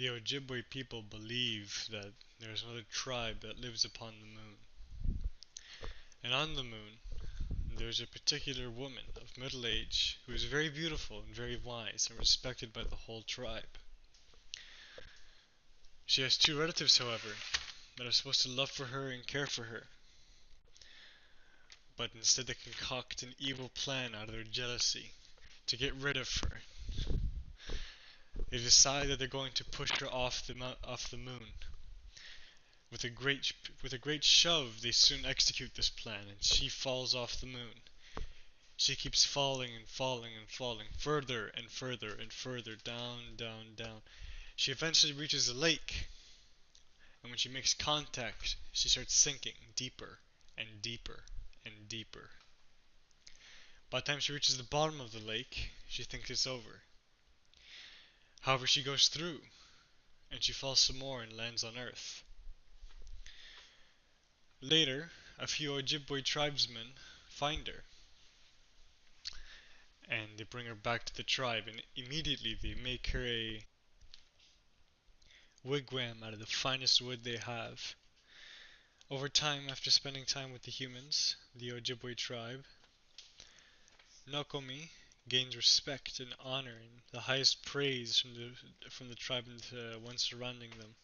The Ojibwe people believe that there's another tribe that lives upon the moon. And on the moon, there's a particular woman of middle age who is very beautiful and very wise and respected by the whole tribe. She has two relatives, however, that are supposed to love for her and care for her. But instead they concoct an evil plan out of their jealousy to get rid of her. They decide that they're going to push her off the moon. With a great shove, they soon execute this plan, and she falls off the moon. She keeps falling and falling and falling, further and further and further, down, down, down. She eventually reaches a lake, and when she makes contact, she starts sinking deeper and deeper and deeper. By the time she reaches the bottom of the lake, she thinks it's over. However, she goes through, and she falls some more and lands on Earth. Later, a few Ojibwe tribesmen find her, and they bring her back to the tribe, and immediately they make her a wigwam out of the finest wood they have. Over time, after spending time with the humans, the Ojibwe tribe, Nokomi gains respect and honor and the highest praise from the tribe and the ones surrounding them.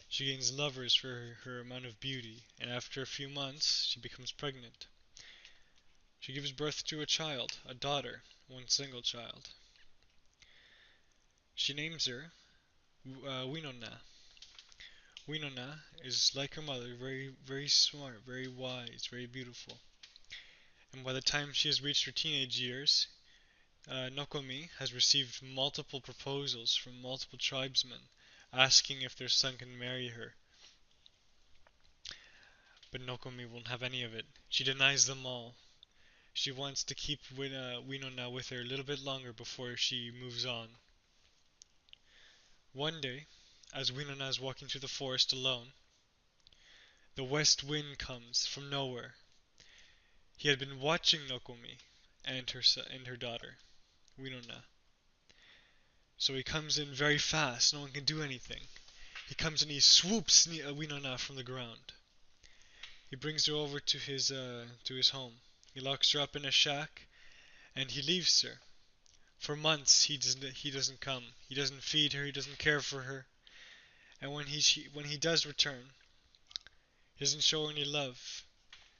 She gains lovers for her amount of beauty, and after a few months, she becomes pregnant. She gives birth to a child, a daughter, one single child. She names her Winona. Winona is like her mother, very, very smart, very wise, very beautiful. And by the time she has reached her teenage years, Nokomi has received multiple proposals from multiple tribesmen asking if their son can marry her. But Nokomi won't have any of it. She denies them all. She wants to keep Winona with her a little bit longer before she moves on. One day, as Winona is walking through the forest alone, the west wind comes from nowhere. He had been watching Nokomi and her daughter, Winona. So he comes in very fast, no one can do anything. He comes and he swoops Winona from the ground. He brings her over to his home. He locks her up in a shack and he leaves her. For months he doesn't come. He doesn't feed her, he doesn't care for her. And when he does return, he doesn't show her any love.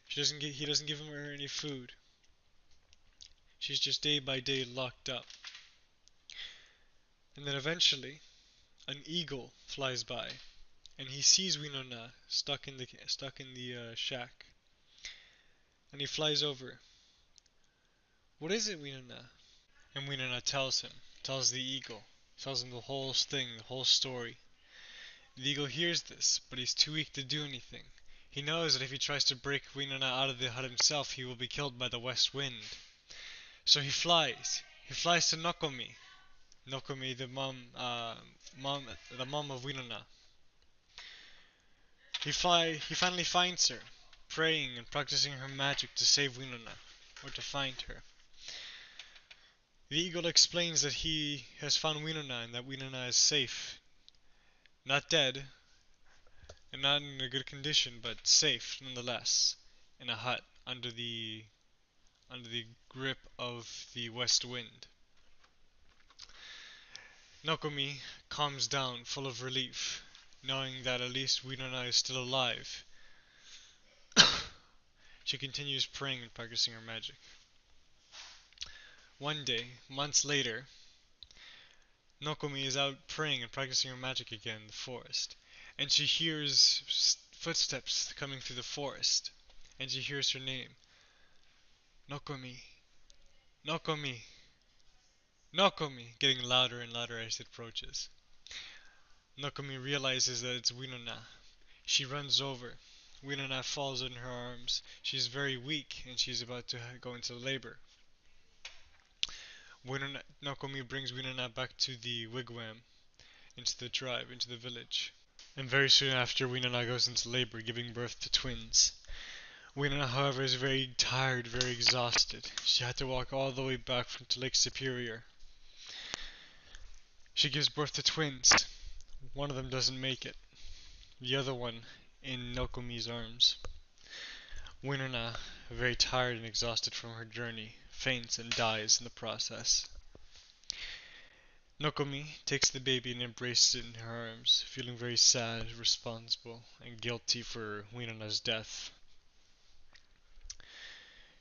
He doesn't give her any food. She's just day by day locked up. And then eventually, an eagle flies by, and he sees Winona stuck in the shack. And he flies over. What is it, Winona? And Winona tells the eagle, tells him the whole thing, the whole story. The eagle hears this, but he's too weak to do anything. He knows that if he tries to break Winona out of the hut himself, he will be killed by the west wind. So he flies. He flies to Nokomi. Nokomi, the mom of Winona. He finally finds her, praying and practicing her magic to save Winona, or to find her. The eagle explains that he has found Winona and that Winona is safe. Not dead, and not in a good condition, but safe nonetheless, in a hut under the grip of the west wind. Nokomi calms down, full of relief, knowing that at least Winona is still alive. She continues praying and practicing her magic. One day, months later, Nokomi is out praying and practicing her magic again in the forest, and she hears footsteps coming through the forest, and she hears her name. Nokomi, Nokomi, Nokomi, getting louder and louder as it approaches. Nokomi realizes that it's Winona. She runs over. Winona falls in her arms. She's very weak and she's about to go into labor. Nokomi brings Winona back to the wigwam, into the tribe, into the village. And very soon after, Winona goes into labor, giving birth to twins. Winona, however, is very tired, very exhausted. She had to walk all the way back to Lake Superior. She gives birth to twins. One of them doesn't make it. The other one, in Nokomi's arms. Winona, very tired and exhausted from her journey, faints and dies in the process. Nokomi takes the baby and embraces it in her arms, feeling very sad, responsible, and guilty for Winona's death.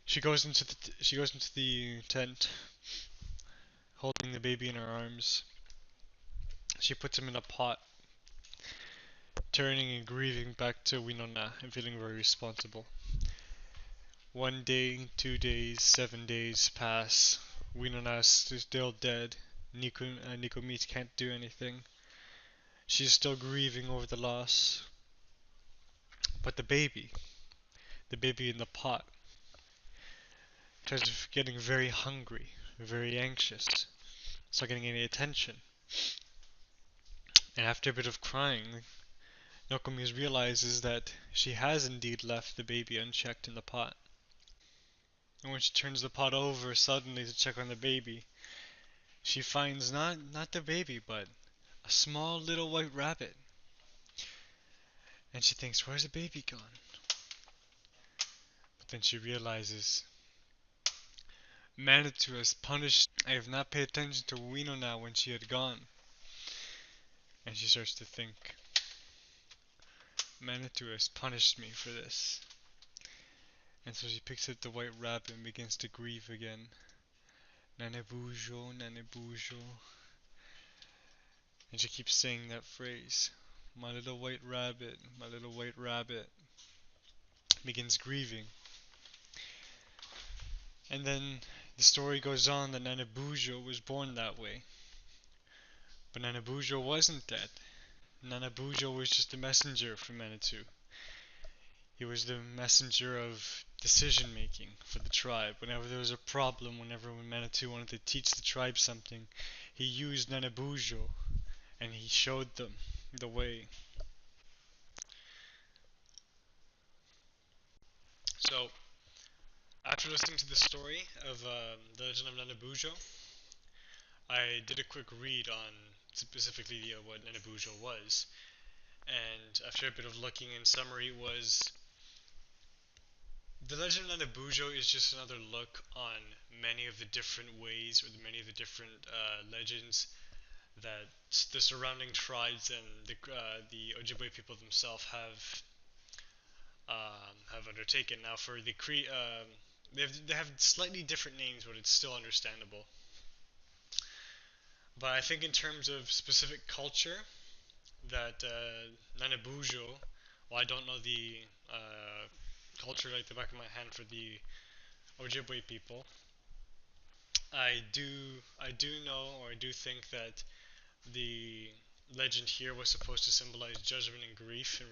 She goes into the tent, holding the baby in her arms. She puts him in a pot, turning and grieving back to Winona and feeling very responsible. 1 day, 2 days, 7 days pass. Winona is still dead. Nikomi can't do anything. She's still grieving over the loss. But the baby in the pot, starts getting very hungry, very anxious. It's not getting any attention. And after a bit of crying, Nokomi realizes that she has indeed left the baby unchecked in the pot. And when she turns the pot over suddenly to check on the baby, she finds not the baby, but a small little white rabbit. And she thinks, where's the baby gone? But then she realizes, Manitou has punished. I have not paid attention to Wino now when she had gone. And she starts to think, Manitou has punished me for this. And so she picks up the white rabbit and begins to grieve again. Nanebujo, Nanebujo. And she keeps saying that phrase. My little white rabbit, my little white rabbit. Begins grieving. And then the story goes on that Nanebujo was born that way. But Nanebujo wasn't dead. Nanebujo was just a messenger from Manitou. He was the messenger of decision making for the tribe. Whenever there was a problem, whenever Manitou wanted to teach the tribe something, he used Nanebujo and he showed them the way. So, after listening to the story of the legend of Nanebujo, I did a quick read on specifically what Nanebujo was. And after a bit of looking in summary, was the Legend of Nabujo is just another look on many of the different ways or many of the different legends that the surrounding tribes and the Ojibwe people themselves have undertaken. Now, for the Cree, they have slightly different names, but it's still understandable. But I think in terms of specific culture, that Nanabujo, well, I don't know the culture like the back of my hand for the Ojibwe people. I do know, or I do think that the legend here was supposed to symbolize judgment and grief and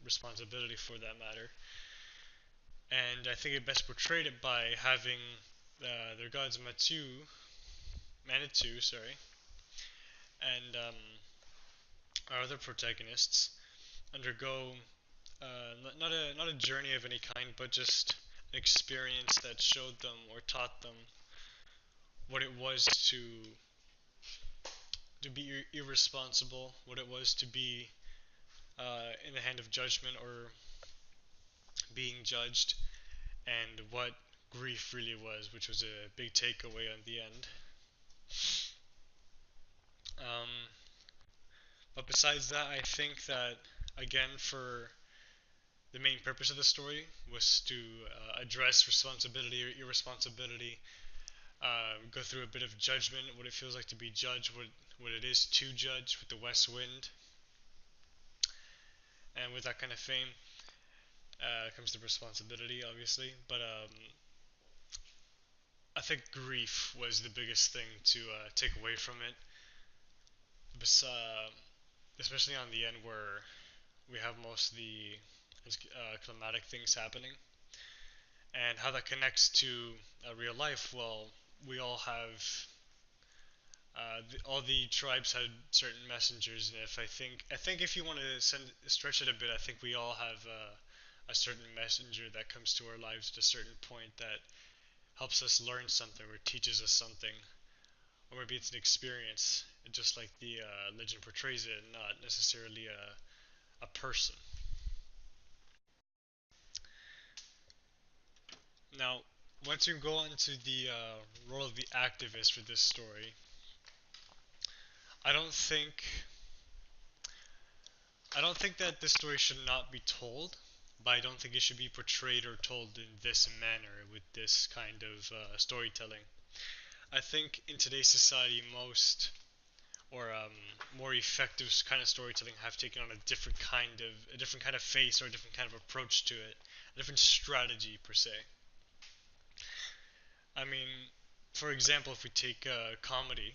responsibility for that matter. And I think it best portrayed it by having their gods Manitou, sorry, and our other protagonists undergo not a journey of any kind, but just an experience that showed them or taught them what it was to be irresponsible, what it was to be in the hand of judgment or being judged, and what grief really was, which was a big takeaway on the end. Um, but besides that, I think that again, for the main purpose of the story was to address responsibility or irresponsibility, go through a bit of judgment, what it feels like to be judged, what it is to judge with the West Wind, and with that kind of fame comes the responsibility, obviously. But I think grief was the biggest thing to take away from it, especially on the end where we have most of the climatic things happening, and how that connects to real life. Well, we all have all the tribes had certain messengers, and I think if you want to stretch it a bit, I think we all have a certain messenger that comes to our lives at a certain point that helps us learn something or teaches us something, or maybe it's an experience, just like the legend portrays it, not necessarily a person. Now, once you go on to the role of the activist for this story, I don't think I don't think that this story should not be told, but I don't think it should be portrayed or told in this manner with this kind of storytelling. I think in today's society, most or more effective kind of storytelling have taken on a different kind of face or a different kind of approach to it, a different strategy per se. I mean, for example, if we take comedy,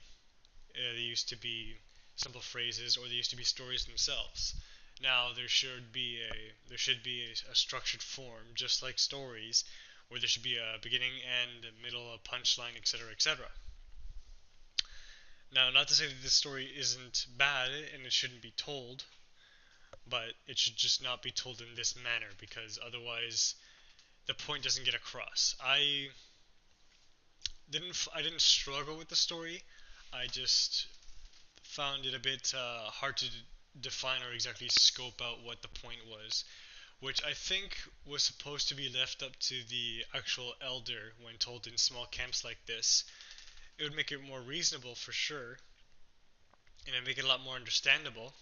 they used to be simple phrases or they used to be stories themselves. Now there should be a structured form, just like stories, where there should be a beginning, end, a middle, a punchline, etc., etc. Now, not to say that this story isn't bad and it shouldn't be told, but it should just not be told in this manner because otherwise the point doesn't get across. I didn't struggle with the story. I just found it a bit hard to define or exactly scope out what the point was, which I think was supposed to be left up to the actual elder when told in small camps like this. It would make it more reasonable for sure, and it'd make it a lot more understandable.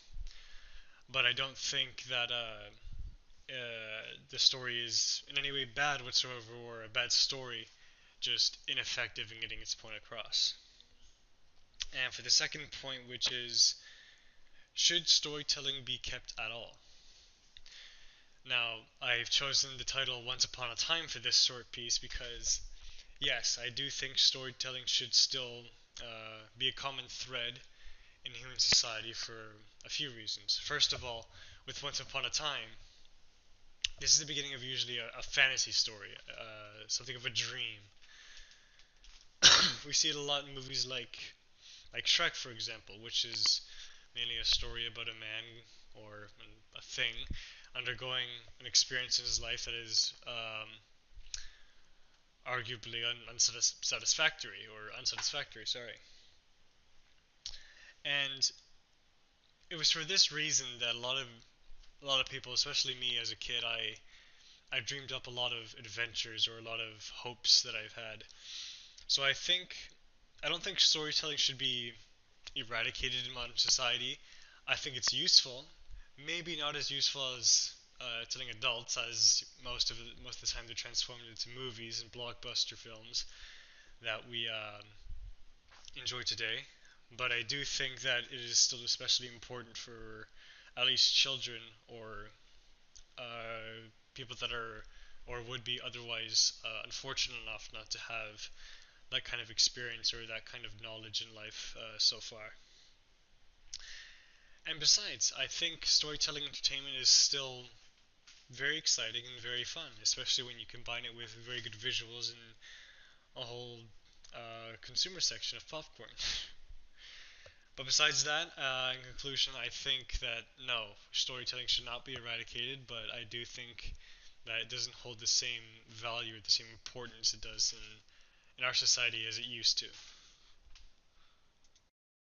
But I don't think that the story is in any way bad whatsoever or a bad story, just ineffective in getting its point across. And for the second point, which is should storytelling be kept at all? Now, I've chosen the title Once Upon a Time for this short piece because, yes, I do think storytelling should still be a common thread in human society for a few reasons. First of all, with Once Upon a Time, this is the beginning of usually a fantasy story, something of a dream. We see it a lot in movies like Shrek, for example, which is mainly a story about a man or a thing undergoing an experience in his life that is arguably unsatisfactory or unsatisfactory. Sorry, and it was for this reason that a lot of people, especially me as a kid, I dreamed up a lot of adventures or a lot of hopes that I've had. So I don't think storytelling should be eradicated in modern society. I think it's useful. Maybe not as useful as telling adults, as most of the time they're transformed into movies and blockbuster films that we enjoy today. But I do think that it is still especially important for at least children or people that are or would be otherwise unfortunate enough not to have that kind of experience or that kind of knowledge in life so far. And besides, I think storytelling entertainment is still very exciting and very fun, especially when you combine it with very good visuals and a whole consumer section of popcorn. But besides that, in conclusion, I think that no, storytelling should not be eradicated, but I do think that it doesn't hold the same value or the same importance it does in our society as it used to.